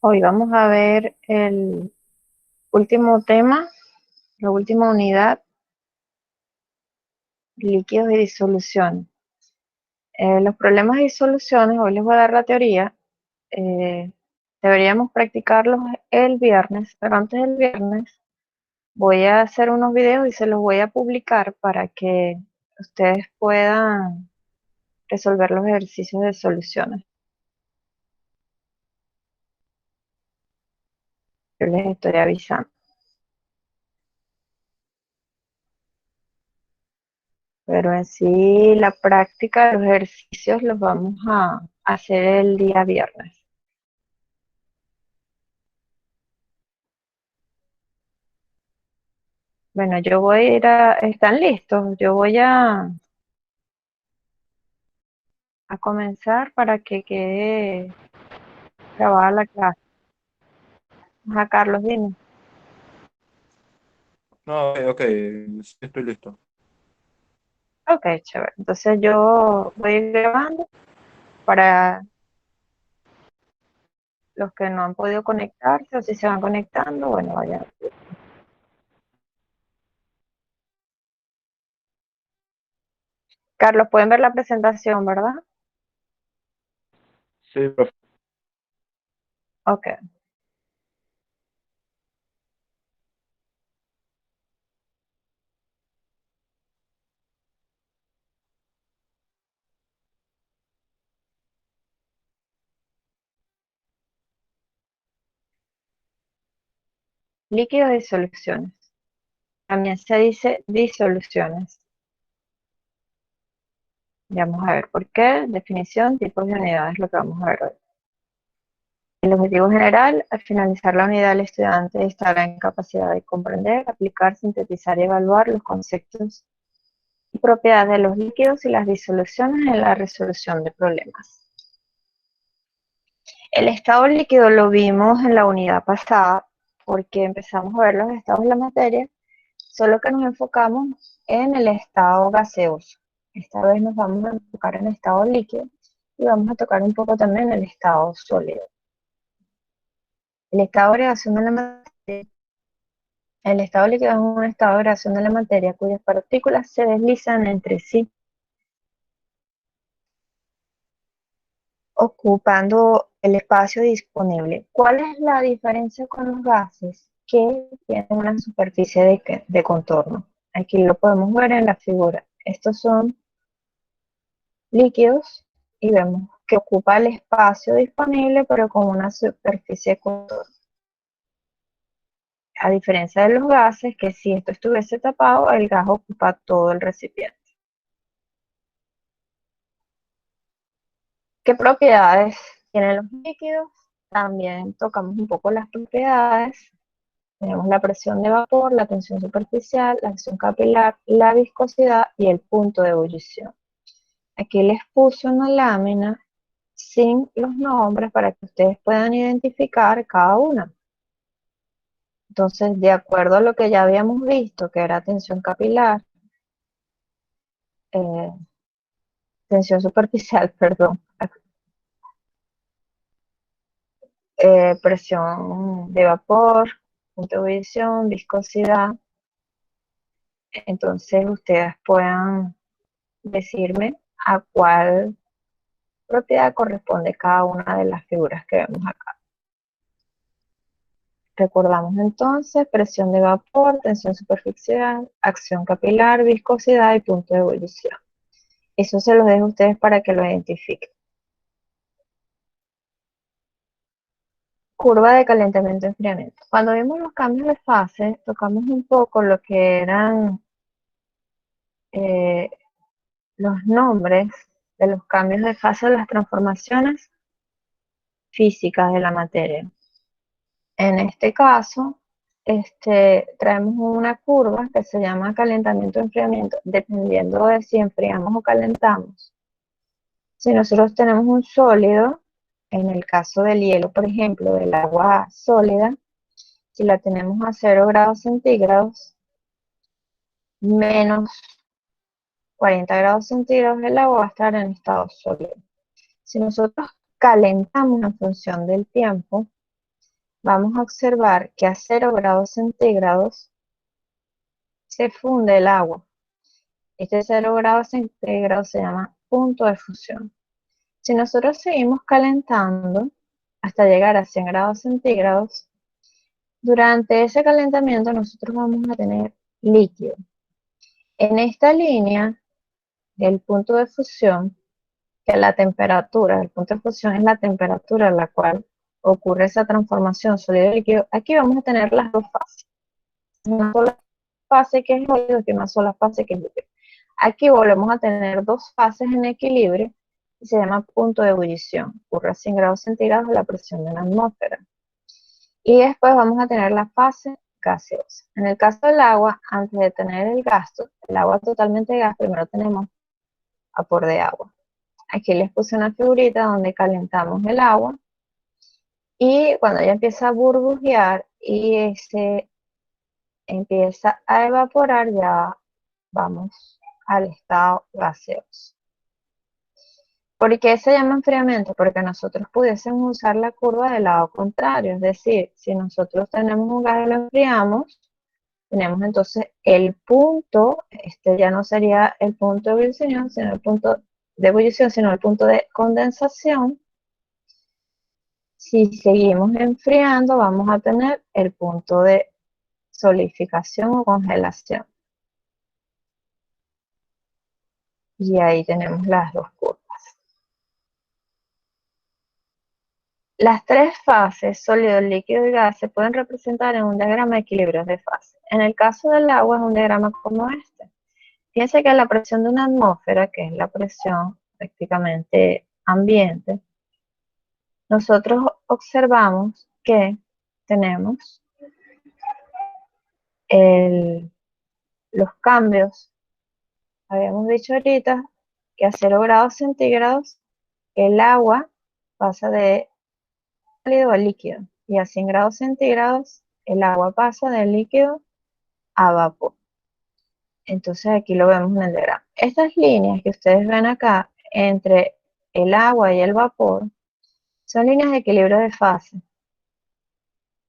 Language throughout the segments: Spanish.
Hoy vamos a ver el último tema, la última unidad, líquidos y disoluciones. Los problemas de disoluciones, hoy les voy a dar la teoría. eh, Deberíamos practicarlos el viernes, pero antes del viernes voy a hacer unos videos y se los voy a publicar para que ustedes puedan resolver los ejercicios de soluciones. Yo les estoy avisando. Pero en sí, la práctica de los ejercicios los vamos a hacer el día viernes. Bueno, yo voy a ir a, ¿están listos? Yo voy a comenzar para que quede grabada la clase. Ajá, Carlos, dime. No, ok, ok, sí, estoy listo. Ok, chévere. Entonces yo voy a ir grabando para los que no han podido conectarse o si se van conectando, bueno, vaya. Carlos, pueden ver la presentación, ¿verdad? Sí, profe. Ok. Líquidos y soluciones. También se dice disoluciones. Ya vamos a ver por qué. Definición, tipos de unidades, lo que vamos a ver hoy. El objetivo general, al finalizar la unidad, el estudiante estará en capacidad de comprender, aplicar, sintetizar y evaluar los conceptos y propiedades de los líquidos y las disoluciones en la resolución de problemas. El estado líquido lo vimos en la unidad pasada porque empezamos a ver los estados de la materia, solo que nos enfocamos en el estado gaseoso. Esta vez nos vamos a enfocar en el estado líquido y vamos a tocar un poco también el estado sólido. El estado de agregación de la materia. El estado líquido es un estado de agregación de la materia cuyas partículas se deslizan entre sí, ocupando el espacio disponible. ¿Cuál es la diferencia con los gases? Que tienen una superficie de contorno. Aquí lo podemos ver en la figura. Estos son líquidos y vemos que ocupa el espacio disponible pero con una superficie de contorno. A diferencia de los gases, que si esto estuviese tapado, el gas ocupa todo el recipiente. ¿Qué propiedades tienen los líquidos? También tocamos un poco las propiedades. Tenemos la presión de vapor, la tensión superficial, la acción capilar, la viscosidad y el punto de ebullición. Aquí les puse una lámina sin los nombres para que ustedes puedan identificar cada una. Entonces, de acuerdo a lo que ya habíamos visto, que era tensión capilar, eh, tensión superficial, perdón, presión de vapor, punto de ebullición, viscosidad. Entonces, ustedes puedan decirme a cuál propiedad corresponde cada una de las figuras que vemos acá. Recordamos entonces presión de vapor, tensión superficial, acción capilar, viscosidad y punto de ebullición. Eso se los dejo a ustedes para que lo identifiquen. Curva de calentamiento-enfriamiento. Cuando vimos los cambios de fase, tocamos un poco lo que eran eh, los nombres de los cambios de fase de las transformaciones físicas de la materia. En este caso, traemos una curva que se llama calentamiento-enfriamiento, dependiendo de si enfriamos o calentamos. Si nosotros tenemos un sólido, en el caso del hielo, por ejemplo, del agua sólida, si la tenemos a 0 grados centígrados, menos 40 grados centígrados, el agua va a estar en estado sólido. Si nosotros calentamos en función del tiempo, vamos a observar que a 0 grados centígrados se funde el agua. Este 0 grados centígrados se llama punto de fusión. Si nosotros seguimos calentando hasta llegar a 100 grados centígrados, durante ese calentamiento nosotros vamos a tener líquido. En esta línea del punto de fusión, que la temperatura, el punto de fusión es la temperatura a la cual ocurre esa transformación sólido-líquido, aquí vamos a tener las dos fases. Una sola fase que es sólido y una sola fase que es líquido. Aquí volvemos a tener dos fases en equilibrio y se llama punto de ebullición. Ocurre a 100 grados centígrados la presión de la atmósfera. Y después vamos a tener la fase gaseosa. En el caso del agua, antes de tener el agua totalmente gas, primero tenemos vapor de agua. Aquí les puse una figurita donde calentamos el agua y cuando ya empieza a burbujear y se empieza a evaporar, ya vamos al estado gaseoso. ¿Por qué se llama enfriamiento? Porque nosotros pudiésemos usar la curva del lado contrario, es decir, si nosotros tenemos un gas y lo enfriamos, tenemos entonces el punto, este ya no sería el punto de ebullición, sino el punto de ebullición, sino el punto de condensación. Si seguimos enfriando, vamos a tener el punto de solidificación o congelación. Y ahí tenemos las dos curvas. Las tres fases, sólido, líquido y gas, se pueden representar en un diagrama de equilibrios de fase. En el caso del agua es un diagrama como este. Fíjense que la presión de una atmósfera, que es la presión prácticamente ambiente, nosotros observamos que tenemos los cambios. Habíamos dicho ahorita que a 0 grados centígrados el agua pasa de sólido a líquido y a 100 grados centígrados el agua pasa de líquido a vapor. Entonces aquí lo vemos en el diagrama. Estas líneas que ustedes ven acá entre el agua y el vapor son líneas de equilibrio de fase.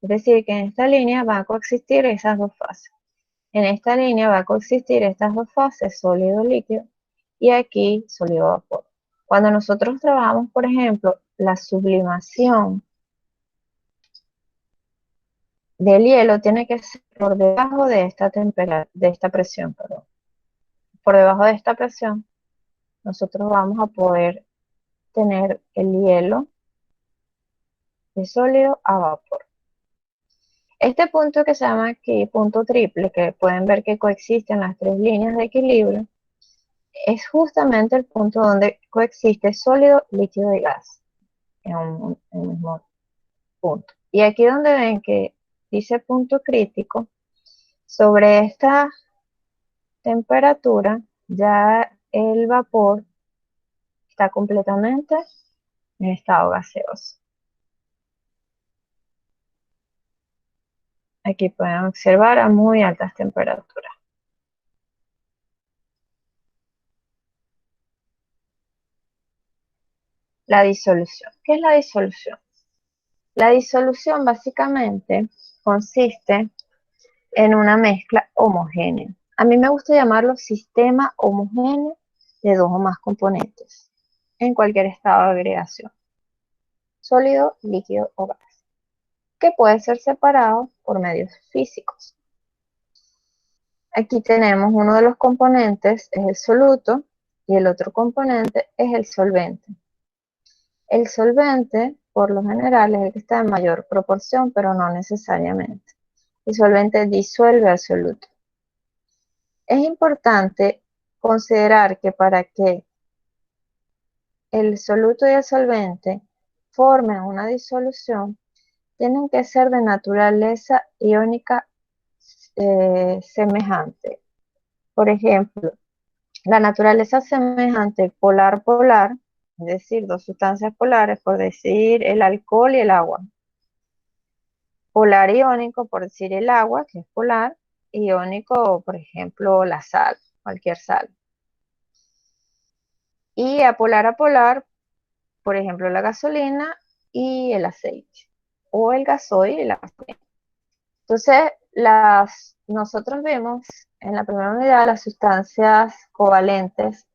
Es decir, que en esta línea van a coexistir esas dos fases. En esta línea va a coexistir estas dos fases, sólido-líquido, y aquí sólido-vapor. Cuando nosotros trabajamos, por ejemplo, la sublimación del hielo tiene que ser por debajo de esta presión, perdón. Por debajo de esta presión, nosotros vamos a poder tener el hielo de sólido a vapor. Este punto que se llama aquí punto triple, que pueden ver que coexisten las tres líneas de equilibrio, es justamente el punto donde coexiste sólido, líquido y gas en un mismo punto. Y aquí donde ven que dice punto crítico, sobre esta temperatura ya el vapor está completamente en estado gaseoso. Aquí pueden observar a muy altas temperaturas. La disolución. ¿Qué es la disolución? La disolución básicamente consiste en una mezcla homogénea. A mí me gusta llamarlo sistema homogéneo de dos o más componentes en cualquier estado de agregación, sólido, líquido o gas, que puede ser separado por medios físicos. Aquí tenemos uno de los componentes, es el soluto, y el otro componente es el solvente. El solvente, por lo general, es el que está en mayor proporción, pero no necesariamente. El solvente disuelve al soluto. Es importante considerar que para que el soluto y el solvente formen una disolución, tienen que ser de naturaleza iónica semejante. Por ejemplo, la naturaleza semejante polar-polar, es decir, dos sustancias polares, por decir el alcohol y el agua. Polar iónico, por decir el agua, que es polar, iónico, por ejemplo, la sal, cualquier sal. Y a polar, por ejemplo, la gasolina y el aceite. o el gasoil y la gasolina. Entonces, nosotros vemos en la primera unidad las sustancias covalentes,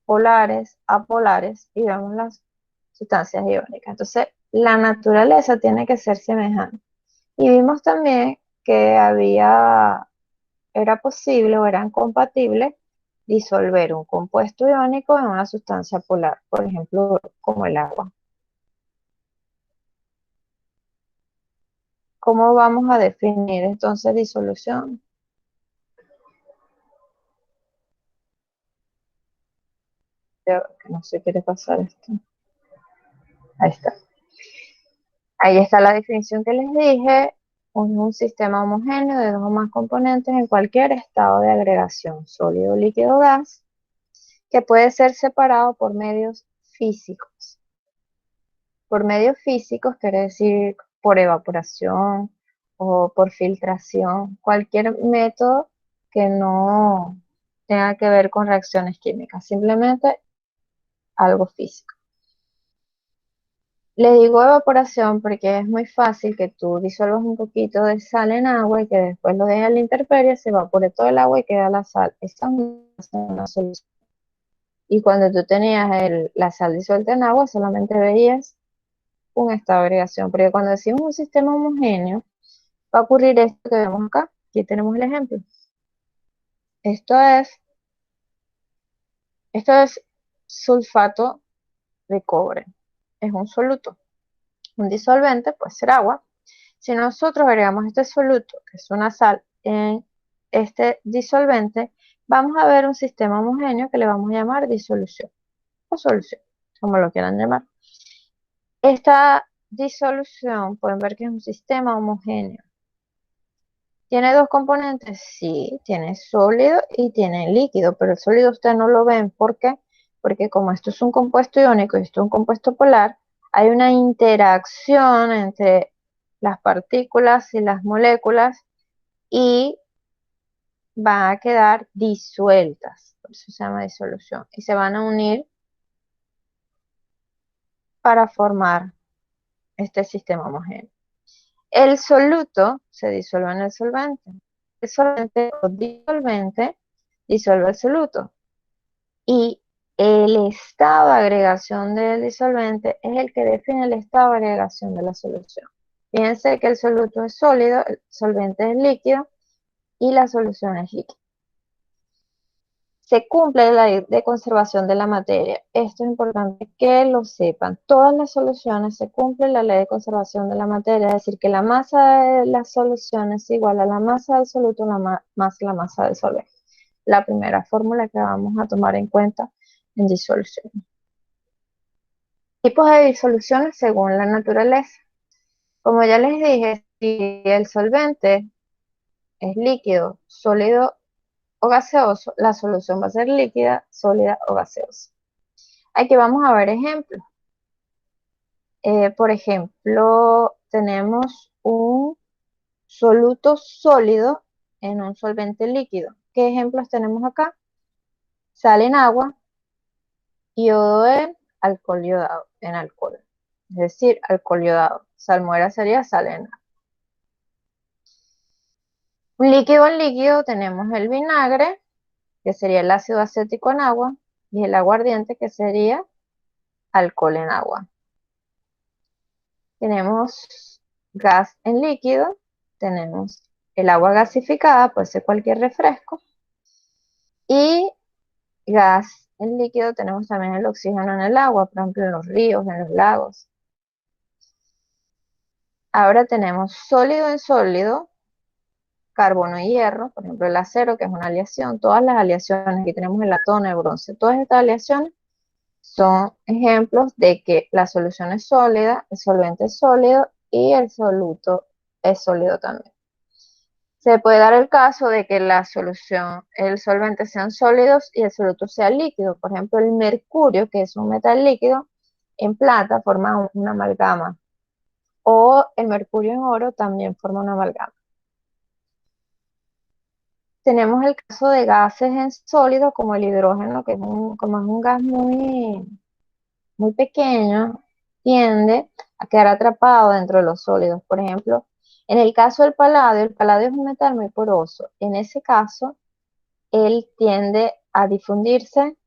polares, apolares, y vemos las sustancias iónicas. Entonces, la naturaleza tiene que ser semejante. Y vimos también que era posible o eran compatibles disolver un compuesto iónico en una sustancia polar, por ejemplo, como el agua. ¿Cómo vamos a definir entonces disolución? Que no se quiere pasar esto. Ahí está. Ahí está la definición que les dije. Un sistema homogéneo de dos o más componentes en cualquier estado de agregación, sólido, líquido o gas, que puede ser separado por medios físicos. Por medios físicos quiere decir por evaporación o por filtración, cualquier método que no tenga que ver con reacciones químicas, simplemente algo físico. Le digo evaporación porque es muy fácil que tú disuelvas un poquito de sal en agua y que después lo dejes a la intemperie, se evapore todo el agua y queda la sal. Esa es una solución. Y cuando tú tenías la sal disuelta en agua, solamente veías un estado de agregación. Porque cuando decimos un sistema homogéneo, va a ocurrir esto que vemos acá. Aquí tenemos el ejemplo. Esto es, esto es sulfato de cobre. Es un soluto. Un disolvente puede ser agua. Si nosotros agregamos este soluto, que es una sal, en este disolvente, vamos a ver un sistema homogéneo que le vamos a llamar disolución o solución, como lo quieran llamar. Esta disolución, pueden ver que es un sistema homogéneo. ¿Tiene dos componentes? Sí, tiene sólido y tiene líquido, pero el sólido ustedes no lo ven. ¿Por qué? Porque como esto es un compuesto iónico y esto es un compuesto polar, hay una interacción entre las partículas y las moléculas y van a quedar disueltas. Por eso se llama disolución. Y se van a unir para formar este sistema homogéneo. El soluto se disuelve en el solvente. El solvente o disolvente disuelve el soluto. Y el estado de agregación del disolvente es el que define el estado de agregación de la solución. Fíjense que el soluto es sólido, el solvente es líquido y la solución es líquida. Se cumple la ley de conservación de la materia. Esto es importante que lo sepan. Todas las soluciones se cumple la ley de conservación de la materia, es decir, que la masa de las soluciones es igual a la masa del soluto más la masa del solvente. La primera fórmula que vamos a tomar en cuenta en disolución. Tipos de disoluciones según la naturaleza. Como ya les dije, si el solvente es líquido, sólido o gaseoso, la solución va a ser líquida, sólida o gaseosa. Aquí vamos a ver ejemplos. Por ejemplo, tenemos un soluto sólido en un solvente líquido. ¿Qué ejemplos tenemos acá? Sal en agua, yodo en alcohol yodado, en alcohol. Es decir, alcohol yodado. Salmuera sería sal en agua. Un líquido en líquido tenemos el vinagre, que sería el ácido acético en agua, y el aguardiente, que sería alcohol en agua. Tenemos gas en líquido, tenemos el agua gasificada, puede ser cualquier refresco, y gas en líquido tenemos también el oxígeno en el agua, por ejemplo en los ríos, en los lagos. Ahora tenemos sólido en sólido, carbono y hierro, por ejemplo el acero, que es una aleación, todas las aleaciones, aquí tenemos el latón, el bronce, todas estas aleaciones son ejemplos de que la solución es sólida, el solvente es sólido y el soluto es sólido también. Se puede dar el caso de que la solución, el solvente sean sólidos y el soluto sea líquido. Por ejemplo, el mercurio, que es un metal líquido, en plata forma una amalgama. O el mercurio en oro también forma una amalgama. Tenemos el caso de gases en sólido, como el hidrógeno, como es un gas muy pequeño, tiende a quedar atrapado dentro de los sólidos. Por ejemplo, en el caso del paladio, el paladio es un metal muy poroso. En ese caso, él tiende a difundirse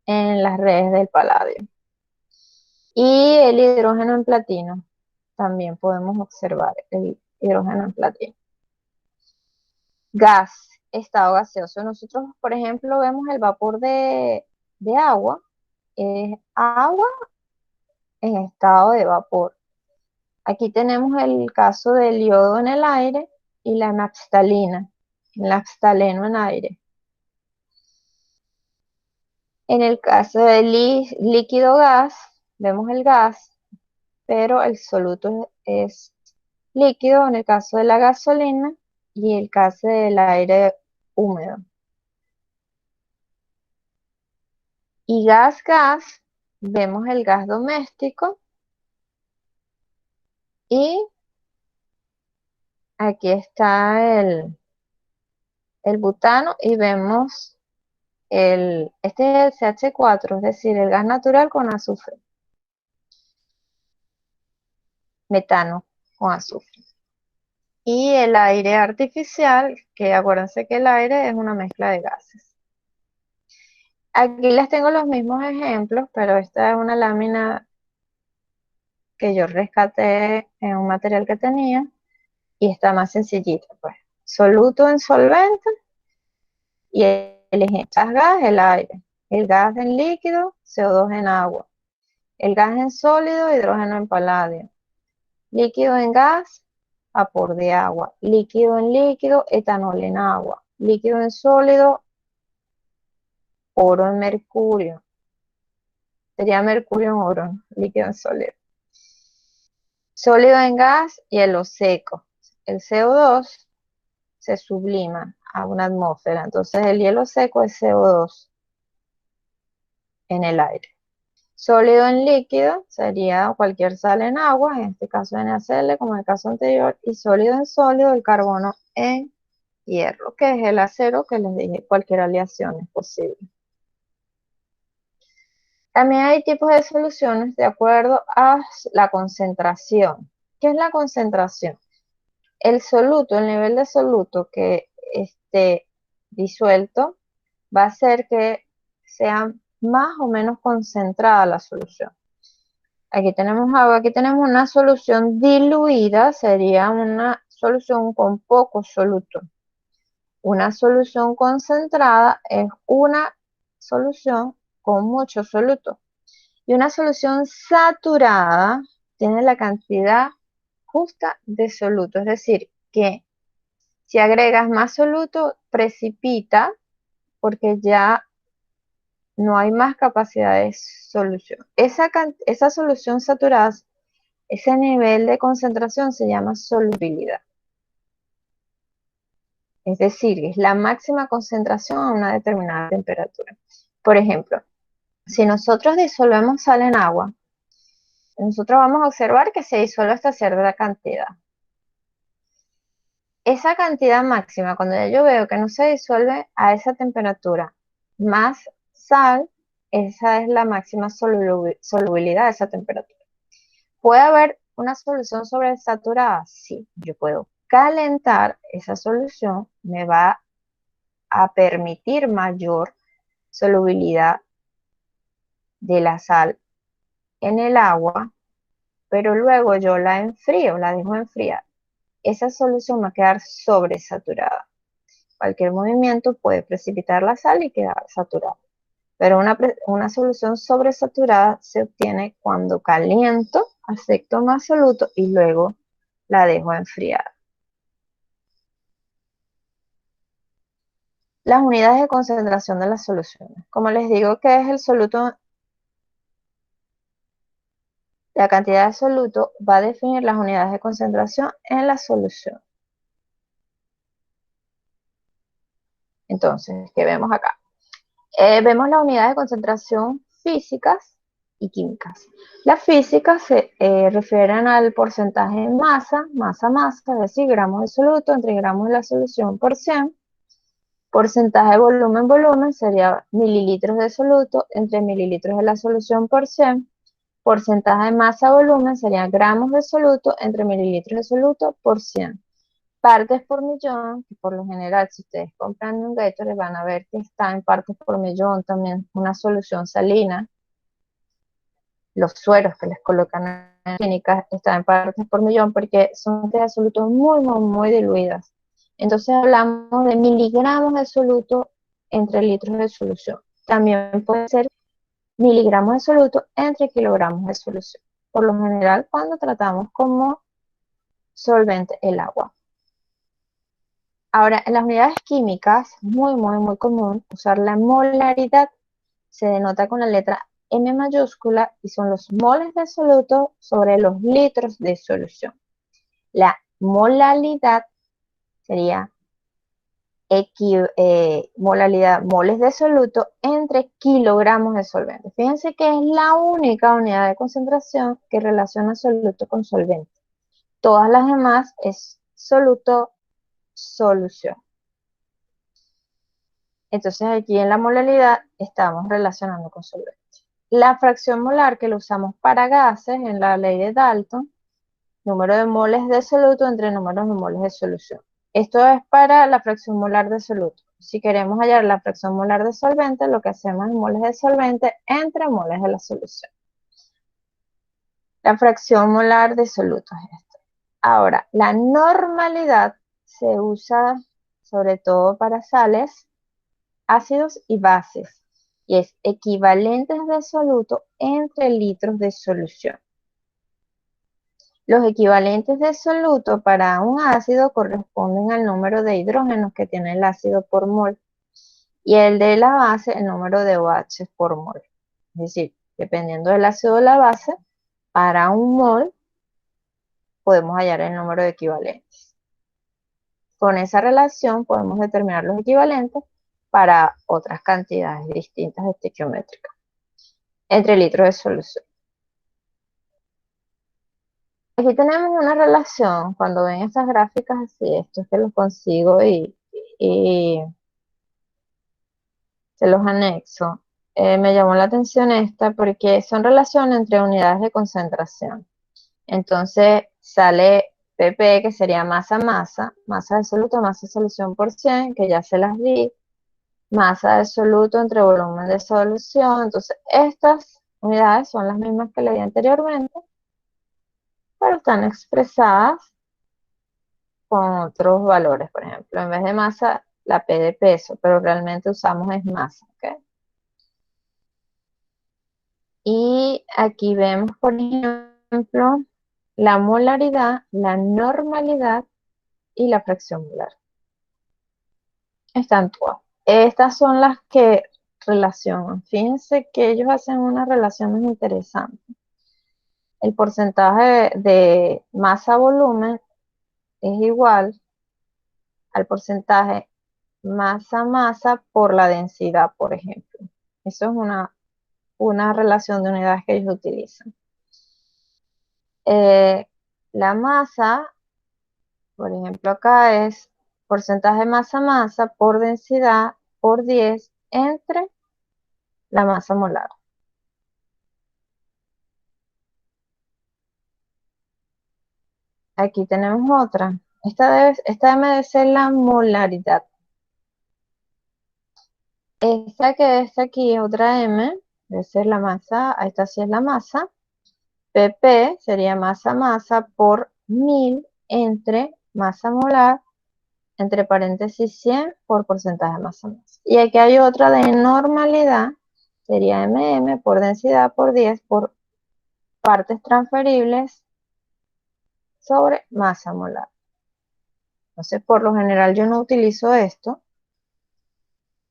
en las redes del paladio. Y el hidrógeno en platino, también podemos observar el hidrógeno en platino. Gas, estado gaseoso. Nosotros, por ejemplo, vemos el vapor de agua. Es agua en estado de vapor. Aquí tenemos el caso del yodo en el aire y la naftalina, el naftaleno en aire. En el caso del líquido gas, vemos el gas, pero el soluto es líquido en el caso de la gasolina y el caso del aire húmedo. Y gas, vemos el gas doméstico y aquí está el butano y vemos este es el CH4, es decir, el gas natural con azufre. Metano con azufre. Y el aire artificial, que acuérdense que el aire es una mezcla de gases. Aquí les tengo los mismos ejemplos, pero esta es una lámina que yo rescaté en un material que tenía y está más sencillita, pues. Soluto en solvente y el gas, el aire. El gas en líquido, CO2 en agua. El gas en sólido, hidrógeno en paladio. Líquido en gas, vapor de agua. Líquido en líquido, etanol en agua. Líquido en sólido, oro en mercurio. Sería mercurio en oro, líquido en sólido. Sólido en gas, hielo seco. El CO2 se sublima a una atmósfera. Entonces el hielo seco es CO2 en el aire. Sólido en líquido sería cualquier sal en agua, en este caso NaCl como en el caso anterior, y sólido en sólido el carbono en hierro, que es el acero que les dije, cualquier aleación es posible. También hay tipos de soluciones de acuerdo a la concentración. ¿Qué es la concentración? El soluto, el nivel de soluto que esté disuelto va a hacer que sea más o menos concentrada la solución. Aquí tenemos agua, aquí tenemos una solución diluida, sería una solución con poco soluto. Una solución concentrada es una solución con mucho soluto. Y una solución saturada tiene la cantidad justa de soluto, es decir, que si agregas más soluto, precipita porque ya no hay más capacidad de solución. Esa solución saturada, ese nivel de concentración se llama solubilidad. Es decir, es la máxima concentración a una determinada temperatura. Por ejemplo, si nosotros disolvemos sal en agua, nosotros vamos a observar que se disuelve hasta cierta cantidad. Esa cantidad máxima, cuando yo veo que no se disuelve a esa temperatura, más sal, esa es la máxima solubilidad a esa temperatura. ¿Puede haber una solución sobresaturada? Sí, yo puedo calentar esa solución, me va a permitir mayor solubilidad de la sal en el agua, pero luego yo la enfrío, la dejo enfriar. Esa solución va a quedar sobresaturada. Cualquier movimiento puede precipitar la sal y quedar saturada. Pero una solución sobresaturada se obtiene cuando caliento, acepto más soluto y luego la dejo enfriar. Las unidades de concentración de las soluciones. Como les digo que es el soluto, la cantidad de soluto va a definir las unidades de concentración en la solución. Entonces, ¿qué vemos acá? Vemos las unidades de concentración físicas y químicas. Las físicas se refieren al porcentaje en masa, masa, es decir, gramos de soluto entre gramos de la solución por 100. Porcentaje de volumen sería mililitros de soluto entre mililitros de la solución por 100. Porcentaje de masa-volumen sería gramos de soluto entre mililitros de soluto por 100. Partes por millón, que por lo general si ustedes compran un Gatorade van a ver que está en partes por millón también una solución salina. Los sueros que les colocan en clínicas están en partes por millón porque son de solutos muy, muy, muy diluidas. Entonces hablamos de miligramos de soluto entre litros de solución. También puede ser miligramos de soluto entre kilogramos de solución. Por lo general, cuando tratamos como solvente el agua. Ahora, en las unidades químicas, muy, muy, muy común usar la molaridad. Se denota con la letra M mayúscula y son los moles de soluto sobre los litros de solución. La molalidad sería molalidad moles de soluto entre kilogramos de solvente. Fíjense que es la única unidad de concentración que relaciona soluto con solvente. Todas las demás es soluto, solución. Entonces aquí en la molalidad estamos relacionando con solvente. La fracción molar que lo usamos para gases en la ley de Dalton, número de moles de soluto entre números de moles de solución. Esto es para la fracción molar de soluto. Si queremos hallar la fracción molar de solvente, lo que hacemos es moles de solvente entre moles de la solución. La fracción molar de soluto es esta. Ahora, la normalidad se usa sobre todo para sales, ácidos y bases, y es equivalentes de soluto entre litros de solución. Los equivalentes de soluto para un ácido corresponden al número de hidrógenos que tiene el ácido por mol y el de la base el número de OH por mol. Es decir, dependiendo del ácido o la base, para un mol podemos hallar el número de equivalentes. Con esa relación podemos determinar los equivalentes para otras cantidades distintas estequiométricas entre litros de solución. Aquí tenemos una relación, cuando ven estas gráficas así, esto es que los consigo y se los anexo. Me llamó la atención esta porque son relaciones entre unidades de concentración. Entonces sale PP, que sería masa-masa, masa de soluto, masa de solución por 100, que ya se las di, masa de soluto entre volumen de solución. Entonces estas unidades son las mismas que le di anteriormente, pero están expresadas con otros valores. Por ejemplo, en vez de masa, la P de peso, pero realmente usamos es masa, ¿ok? Y aquí vemos, por ejemplo, la molaridad, la normalidad y la fracción molar. Están todas. Estas son las que relacionan. Fíjense que ellos hacen unas relaciones interesantes. El porcentaje de masa-volumen es igual al porcentaje masa-masa por la densidad, por ejemplo. Eso es una relación de unidades que ellos utilizan. La masa, por ejemplo, acá es porcentaje masa-masa por densidad por 10 entre la masa molar. Aquí tenemos otra. Esta debe ser la molaridad. Esta que está aquí es otra M, debe ser la masa, esta sí es la masa. PP sería masa-masa por 1000 entre masa molar, entre paréntesis 100 por porcentaje de masa-masa. Y aquí hay otra de normalidad, sería MM por densidad por 10 por partes transferibles sobre masa molar. Entonces, por lo general yo no utilizo esto.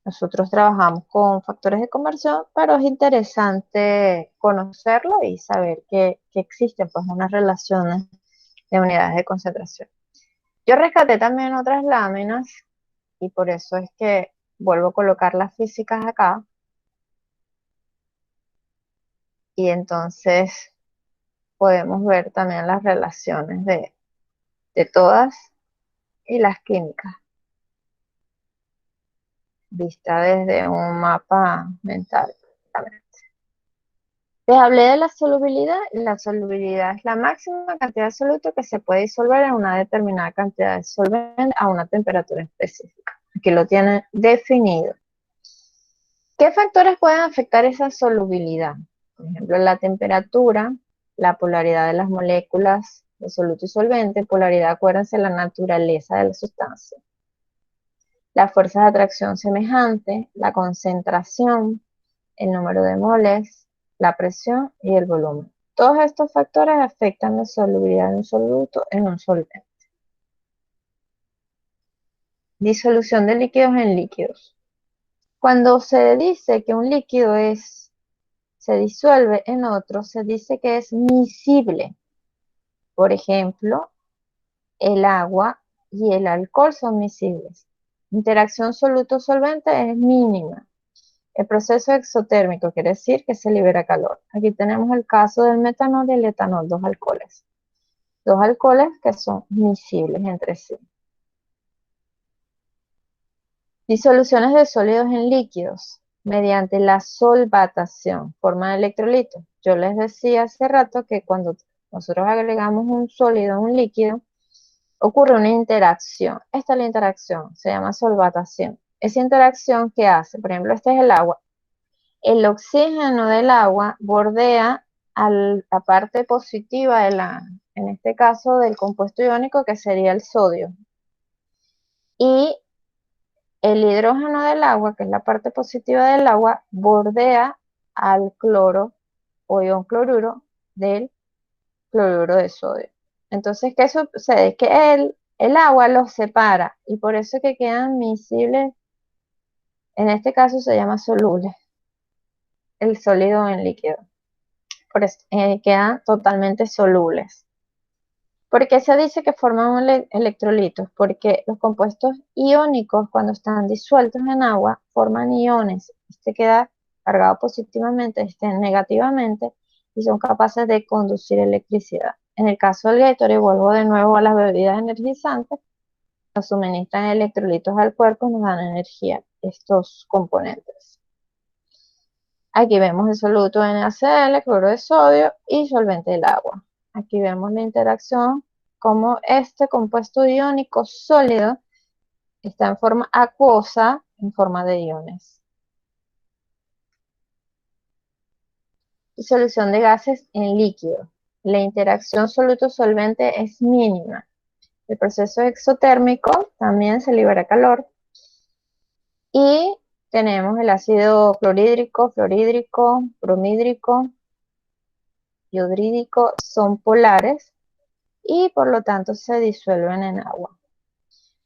Nosotros trabajamos con factores de conversión, pero es interesante conocerlo y saber que existen pues unas relaciones de unidades de concentración. Yo rescaté también otras láminas y por eso es que vuelvo a colocar las físicas acá. Y entonces podemos ver también las relaciones de todas y las químicas, vista desde un mapa mental. Les hablé de la solubilidad. La solubilidad es la máxima cantidad de soluto que se puede disolver en una determinada cantidad de solvente a una temperatura específica. Aquí lo tienen definido. ¿Qué factores pueden afectar esa solubilidad? Por ejemplo, la temperatura, la polaridad de las moléculas de soluto y solvente, polaridad, acuérdense, la naturaleza de la sustancia, las fuerzas de atracción semejante, la concentración, el número de moles, la presión y el volumen. Todos estos factores afectan la solubilidad de un soluto en un solvente. Disolución de líquidos en líquidos. Cuando se dice que un líquido se disuelve en otro, se dice que es miscible. Por ejemplo, el agua y el alcohol son miscibles. Interacción soluto-solvente es mínima. El proceso exotérmico quiere decir que se libera calor. Aquí tenemos el caso del metanol y el etanol, dos alcoholes. Dos alcoholes que son miscibles entre sí. Disoluciones de sólidos en líquidos mediante la solvatación, forma de electrolitos. Yo les decía hace rato que cuando nosotros agregamos un sólido a un líquido, ocurre una interacción. Esta es la interacción, se llama solvatación. Esa interacción que hace, por ejemplo, este es el agua. El oxígeno del agua bordea a la parte positiva en este caso, del compuesto iónico que sería el sodio. Y el hidrógeno del agua, que es la parte positiva del agua, bordea al cloro o ion cloruro del cloruro de sodio. Entonces, ¿qué sucede? Es que el agua los separa y por eso que quedan miscibles, en este caso se llama soluble, el sólido en líquido. Por eso quedan totalmente solubles. ¿Por qué se dice que forman electrolitos? Porque los compuestos iónicos, cuando están disueltos en agua, forman iones. Este queda cargado positivamente, este negativamente, y son capaces de conducir electricidad. En el caso del Gatorade, vuelvo de nuevo a las bebidas energizantes, nos suministran electrolitos al cuerpo y nos dan energía, estos componentes. Aquí vemos el soluto NaCl, cloro de sodio y solvente del agua. Aquí vemos la interacción, como este compuesto iónico sólido está en forma acuosa, en forma de iones. Disolución de gases en líquido. La interacción soluto-solvente es mínima. El proceso exotérmico también se libera calor. Y tenemos el ácido clorhídrico, fluorhídrico, bromhídrico, yodrídico, son polares y por lo tanto se disuelven en agua.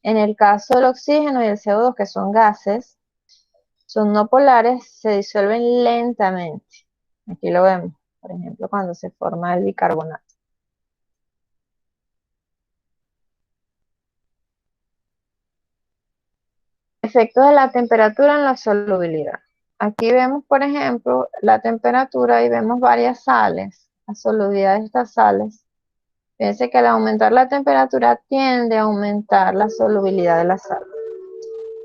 En el caso del oxígeno y el CO2, que son gases, son no polares, se disuelven lentamente. Aquí lo vemos, por ejemplo, cuando se forma el bicarbonato. Efectos de la temperatura en la solubilidad. Aquí vemos, por ejemplo, la temperatura y vemos varias sales, la solubilidad de estas sales. Fíjense que al aumentar la temperatura tiende a aumentar la solubilidad de la sal.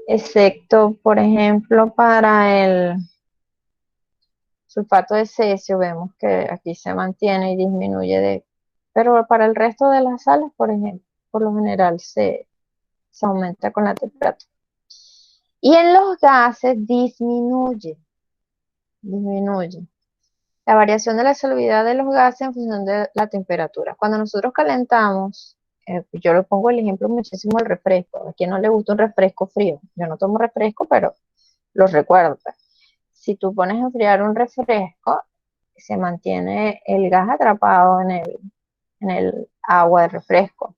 Excepto, por ejemplo, para el sulfato de cesio, vemos que aquí se mantiene y disminuye pero para el resto de las sales, por ejemplo, por lo general se aumenta con la temperatura. Y en los gases disminuye. La variación de la solubilidad de los gases en función de la temperatura. Cuando nosotros calentamos, yo le pongo el ejemplo muchísimo el refresco. ¿A quién no le gusta un refresco frío? Yo no tomo refresco, pero los recuerdo. Si tú pones a enfriar un refresco, se mantiene el gas atrapado en el agua de refresco.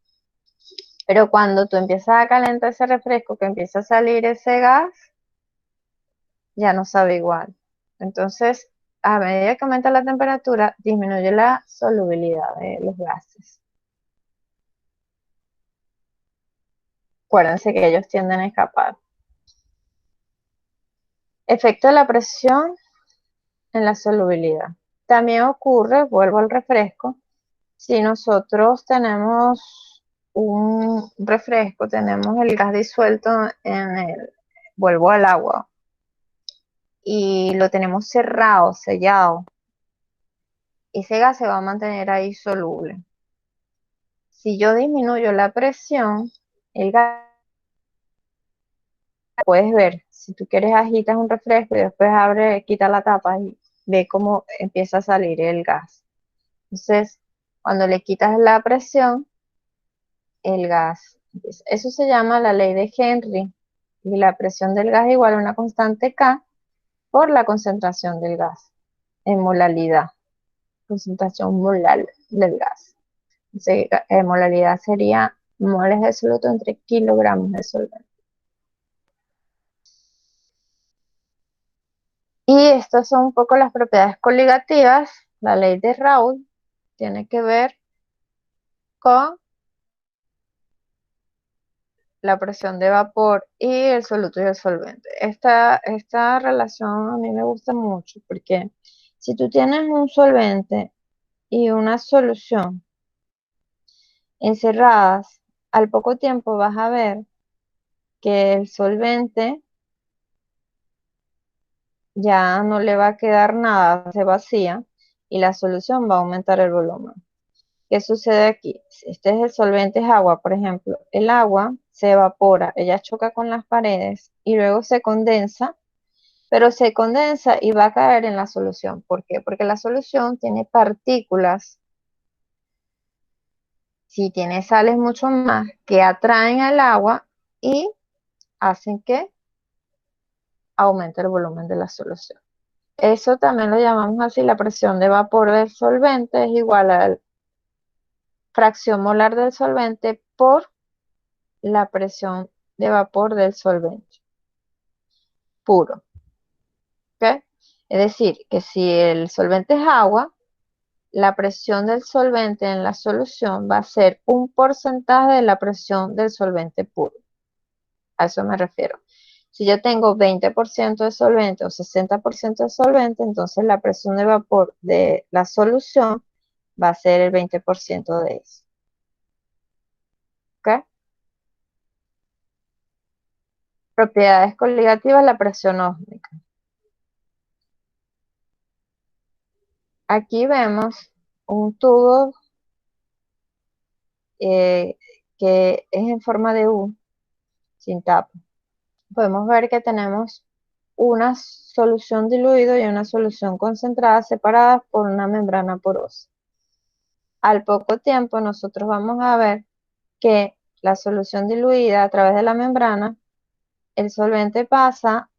Pero cuando tú empiezas a calentar ese refresco, que empieza a salir ese gas, ya no sabe igual. Entonces, a medida que aumenta la temperatura, disminuye la solubilidad de los gases. Acuérdense que ellos tienden a escapar. Efecto de la presión en la solubilidad. También ocurre, vuelvo al refresco, si nosotros tenemos un refresco, tenemos el gas disuelto vuelvo al agua, y lo tenemos cerrado, sellado, ese gas se va a mantener ahí soluble. Si yo disminuyo la presión, el gas, puedes ver, si tú quieres agitas un refresco y después abre, quita la tapa y ve cómo empieza a salir el gas. Entonces, cuando le quitas la presión, el gas, eso se llama la ley de Henry, y la presión del gas es igual a una constante K por la concentración del gas en molalidad, concentración molar del gas. Entonces, molaridad sería moles de soluto entre kilogramos de solvente. Y estas son un poco las propiedades coligativas. La ley de Raoult tiene que ver con la presión de vapor y el soluto y el solvente. Esta relación a mí me gusta mucho porque si tú tienes un solvente y una solución encerradas, al poco tiempo vas a ver que el solvente ya no le va a quedar nada, se vacía y la solución va a aumentar el volumen. ¿Qué sucede aquí? Si este es el solvente, es agua, por ejemplo. El agua se evapora, ella choca con las paredes y luego se condensa, pero se condensa y va a caer en la solución. ¿Por qué? Porque la solución tiene partículas, si tiene sales mucho más, que atraen al agua y hacen que aumente el volumen de la solución. Eso también lo llamamos así, la presión de vapor del solvente es igual a la fracción molar del solvente por la presión de vapor del solvente puro. ¿Ok? Es decir, que si el solvente es agua, la presión del solvente en la solución va a ser un porcentaje de la presión del solvente puro. A eso me refiero. Si yo tengo 20% de solvente o 60% de solvente, entonces la presión de vapor de la solución va a ser el 20% de eso. ¿Ok? Propiedades coligativas, la presión ósmica. Aquí vemos un tubo que es en forma de U, sin tapa. Podemos ver que tenemos una solución diluida y una solución concentrada separadas por una membrana porosa. Al poco tiempo nosotros vamos a ver que la solución diluida a través de la membrana, el solvente pasa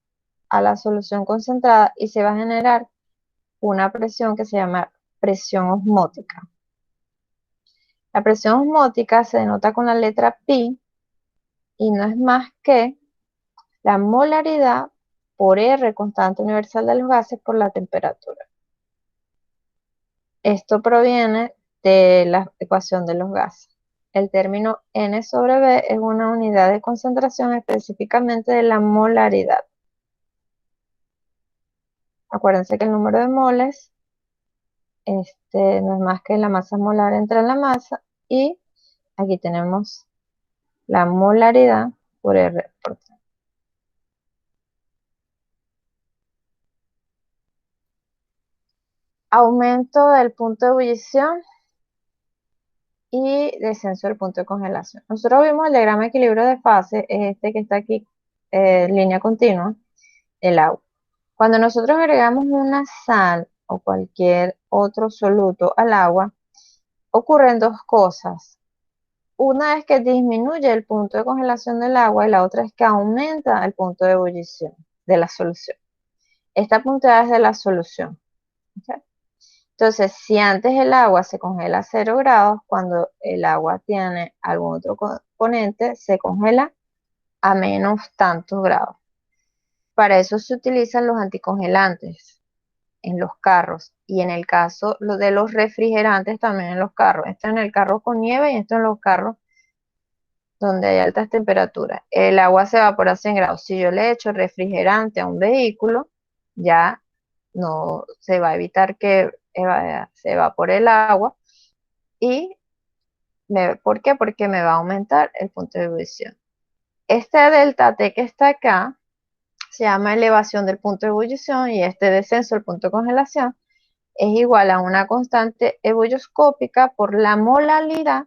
a la solución concentrada y se va a generar una presión que se llama presión osmótica. La presión osmótica se denota con la letra pi y no es más que la molaridad por R, constante universal de los gases, por la temperatura. Esto proviene de la ecuación de los gases. El término N sobre B es una unidad de concentración específicamente de la molaridad. Acuérdense que el número de moles no es más que la masa molar entre la masa y aquí tenemos la molaridad por R por T. Aumento del punto de ebullición y descenso del punto de congelación. Nosotros vimos el diagrama de equilibrio de fase, es este que está aquí, línea continua, el agua. Cuando nosotros agregamos una sal o cualquier otro soluto al agua, ocurren dos cosas. Una es que disminuye el punto de congelación del agua y la otra es que aumenta el punto de ebullición de la solución. Esta puntada es de la solución. ¿Okay? Entonces, si antes el agua se congela a 0 grados, cuando el agua tiene algún otro componente, se congela a menos tantos grados. Para eso se utilizan los anticongelantes en los carros y en el caso de los refrigerantes también en los carros. Esto en el carro con nieve y esto en los carros donde hay altas temperaturas. El agua se evapora a 100 grados. Si yo le echo refrigerante a un vehículo, ya no se va a evitar que se evapore el agua. ¿Y por qué? Porque me va a aumentar el punto de ebullición. Este delta T que está acá se llama elevación del punto de ebullición y este descenso del punto de congelación es igual a una constante ebullioscópica por la molaridad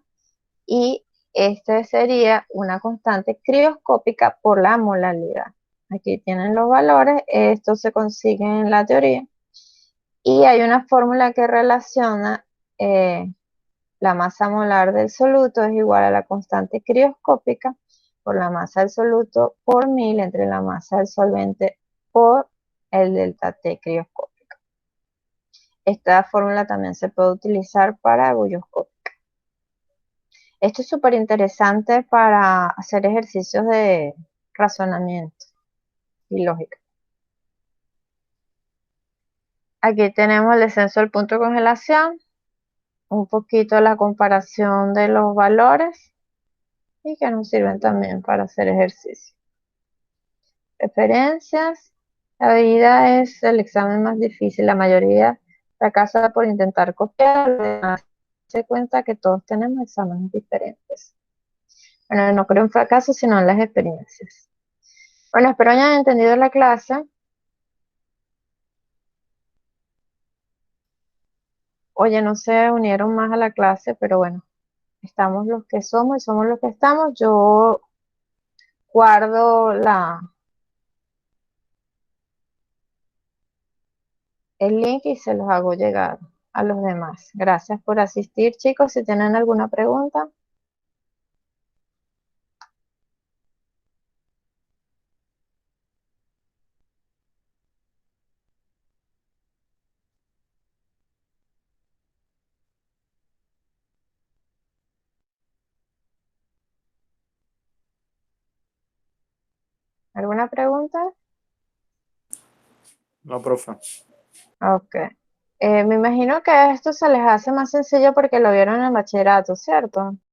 y este sería una constante crioscópica por la molaridad. Aquí tienen los valores, esto se consigue en la teoría y hay una fórmula que relaciona la masa molar del soluto es igual a la constante crioscópica por la masa del soluto por 1000 entre la masa del solvente por el delta T crioscópico. Esta fórmula también se puede utilizar para ebullioscópica. Esto es súper interesante para hacer ejercicios de razonamiento y lógica. Aquí tenemos el descenso del punto de congelación, un poquito la comparación de los valores y que nos sirven también para hacer ejercicio. Referencias. La vida es el examen más difícil. La mayoría fracasa por intentar copiar. Se cuenta que todos tenemos exámenes diferentes. Bueno, no creo en fracaso, sino en las experiencias. Bueno, espero hayan entendido la clase. Oye, no se unieron más a la clase, pero bueno, estamos los que somos y somos los que estamos. Yo guardo el link y se los hago llegar a los demás. Gracias por asistir, chicos. Si tienen alguna pregunta. ¿Alguna pregunta? No, profe. Ok. Me imagino que esto se les hace más sencillo porque lo vieron en el bachillerato, ¿cierto?